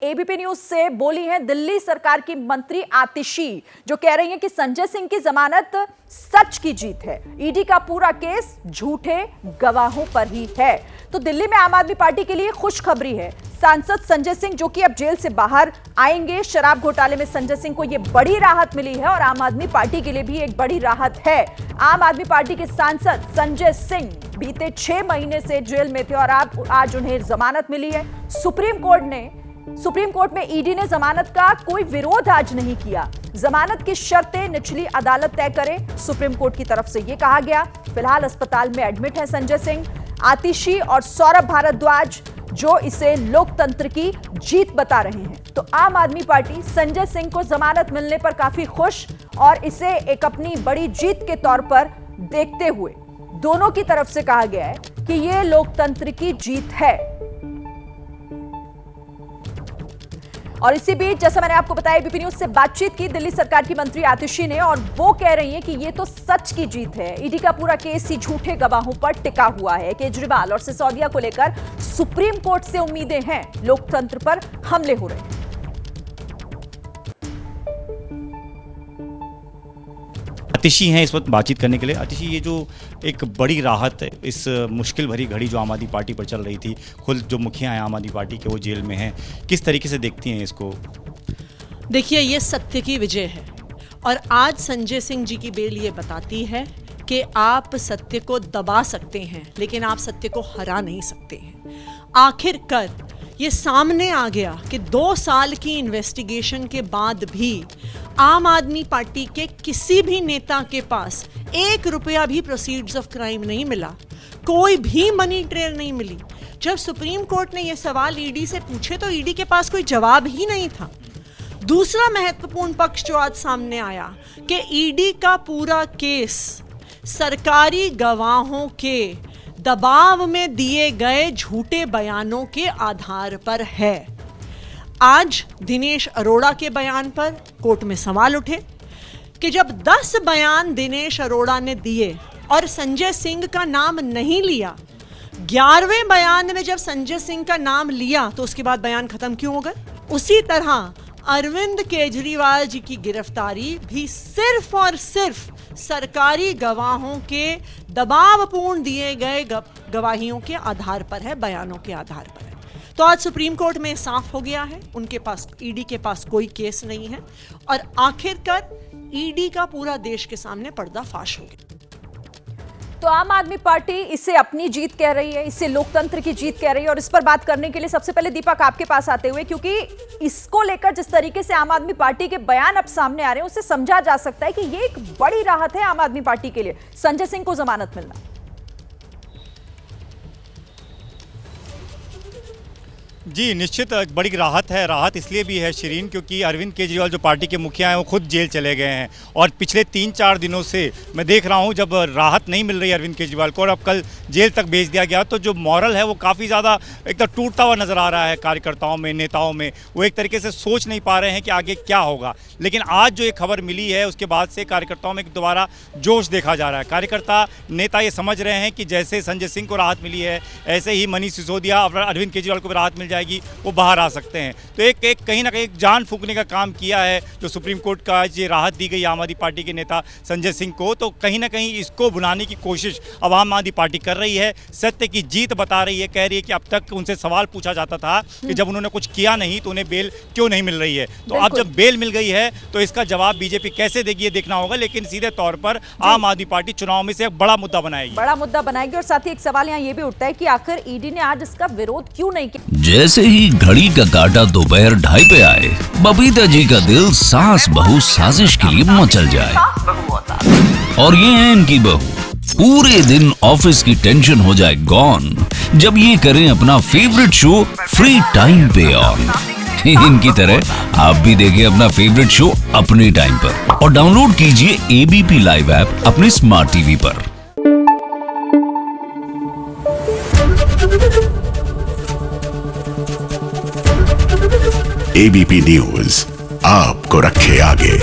ABP news से बोली हैं दिल्ली सरकार की मंत्री आतिशी, जो कह रही हैं कि संजय सिंह की जमानत सच की जीत है। ईडी का पूरा केस झूठे गवाहों पर ही है। तो दिल्ली में आम आदमी पार्टी के लिए खुशखबरी है। सांसद संजय सिंह जो कि अब जेल से बाहर आएंगे। शराब घोटाले में संजय सिंह को यह बड़ी राहत मिली है और आम आदमी पार्टी के लिए भी एक बड़ी राहत है। आम आदमी पार्टी के सांसद संजय सिंह बीते 6 महीने से जेल में थे और आज उन्हें जमानत मिली है। सुप्रीम कोर्ट में ईडी ने जमानत का कोई विरोध आज नहीं किया। जमानत की शर्तें निचली अदालत तय करे, सुप्रीम कोर्ट की तरफ से यह कहा गया। फिलहाल अस्पताल में एडमिट है संजय सिंह। आतिशी और सौरभ भारद्वाज जो इसे लोकतंत्र की जीत बता रहे हैं। तो आम आदमी पार्टी संजय सिंह को जमानत मिलने पर काफी खुश और इसे एक अपनी बड़ी जीत के तौर पर देखते हुए दोनों की तरफ से कहा गया है कि यह लोकतंत्र की जीत है। और इसी बीच जैसा मैंने आपको बताया, एबीपी न्यूज से बातचीत की दिल्ली सरकार की मंत्री आतिशी ने और वो कह रही हैं कि ये तो सच की जीत है। ईडी का पूरा केस ही झूठे गवाहों पर टिका हुआ है। केजरीवाल और सिसोदिया को लेकर सुप्रीम कोर्ट से उम्मीदें हैं। लोकतंत्र पर हमले हो रहे हैं। आतिशी हैं इस वक्त बातचीत करने के लिए। आतिशी, ये जो एक बड़ी राहत है इस मुश्किल भरी घड़ी जो आम आदमी पार्टी पर चल रही थी, खुद जो मुखिया हैं आम आदमी पार्टी के वो जेल में हैं, किस तरीके से देखती हैं इसको? देखिए, ये सत्य की विजय है और आज संजय सिंह जी की बेल ये बताती है कि आप सत्य को दबा सकते हैं लेकिन आप सत्य को हरा नहीं सकते हैं। आखिरकार ये सामने आ गया कि 2 साल की इन्वेस्टिगेशन के बाद भी आम आदमी पार्टी के किसी भी नेता के पास 1 रुपया भी प्रोसीड्स ऑफ क्राइम नहीं मिला, कोई भी मनी ट्रेल नहीं मिली। जब सुप्रीम कोर्ट ने यह सवाल ईडी से पूछे तो ईडी के पास कोई जवाब ही नहीं था। दूसरा महत्वपूर्ण पक्ष जो आज सामने आया कि ईडी का पूरा केस सरकारी गवाहों के दबाव में दिए गए झूठे बयानों के आधार पर है। आज दिनेश अरोड़ा के बयान पर कोर्ट में सवाल उठे कि जब 10 बयान दिनेश अरोड़ा ने दिए और संजय सिंह का नाम नहीं लिया, 11वें बयान में जब संजय सिंह का नाम लिया तो उसके बाद बयान खत्म क्यों हो गए? उसी तरह अरविंद केजरीवाल जी की गिरफ्तारी भी सिर्फ और सिर्फ सरकारी गवाहों के दबावपूर्ण दिए गए गवाहियों के आधार पर है, बयानों के आधार पर है। तो आज सुप्रीम कोर्ट में साफ हो गया है, उनके पास, ईडी के पास कोई केस नहीं है और आखिरकार ईडी का पूरा देश के सामने पर्दाफाश हो गया। तो आम आदमी पार्टी इसे अपनी जीत कह रही है, इसे लोकतंत्र की जीत कह रही है। और इस पर बात करने के लिए सबसे पहले दीपक आपके पास आते हुए, क्योंकि इसको लेकर जिस तरीके से आम आदमी पार्टी के बयान अब सामने आ रहे हैं उससे समझा जा सकता है कि ये एक बड़ी राहत है आम आदमी पार्टी के लिए, संजय सिंह को जमानत मिलना। जी, निश्चित बड़ी राहत है। राहत इसलिए भी है शिरीन, क्योंकि अरविंद केजरीवाल जो पार्टी के मुखिया हैं वो खुद जेल चले गए हैं और पिछले 3-4 दिनों से मैं देख रहा हूं जब राहत नहीं मिल रही अरविंद केजरीवाल को और अब कल जेल तक भेज दिया गया, तो जो मॉरल है वो काफ़ी ज़्यादा एकदम टूटता हुआ नज़र आ रहा है कार्यकर्ताओं में, नेताओं में। वो एक तरीके से सोच नहीं पा रहे हैं कि आगे क्या होगा। लेकिन आज जो ये खबर मिली है उसके बाद से कार्यकर्ताओं में दोबारा जोश देखा जा रहा है। कार्यकर्ता, नेता ये समझ रहे हैं कि जैसे संजय सिंह को राहत मिली है ऐसे ही मनीष सिसोदिया और अरविंद केजरीवाल को भी राहत मिल जाएगी, वो बाहर आ सकते हैं। तो एक कहीं ना कहीं जान फूंकने का काम किया है जो सुप्रीम कोर्ट का आज ये राहत दी गई आम आदमी पार्टी के नेता संजय सिंह को। तो कहीं ना कहीं इसको बुलाने की कोशिश अब आम आदमी पार्टी कर रही है, सत्य की जीत बता रही है। कह रही है कि अब तक उनसे सवाल पूछा जाता था कि जब उन्होंने कुछ किया नहीं तो उन्हें बेल क्यों नहीं मिल रही है। तो अब जब बेल मिल गई है तो इसका जवाब बीजेपी कैसे देगी ये देखना होगा। लेकिन सीधे तौर पर आम आदमी पार्टी चुनाव में से एक बड़ा मुद्दा बनाएगी। और साथ ही एक सवाल यहाँ ये भी उठता है कि आखिर ईडी ने आज इसका विरोध क्यों नहीं किया। जैसे ही घड़ी का काटा दोपहर 2:30 पे आए, बबीता जी का दिल सास बहू साजिश के लिए मचल जाए। और ये है इनकी बहू, पूरे दिन ऑफिस की टेंशन हो जाए गॉन जब ये करें अपना फेवरेट शो फ्री टाइम पे ऑन। इनकी तरह आप भी देखिए अपना फेवरेट शो अपने टाइम पर और डाउनलोड कीजिए एबीपी लाइव ऐप अपने स्मार्ट टीवी पर। एबीपी न्यूज आपको रखे आगे।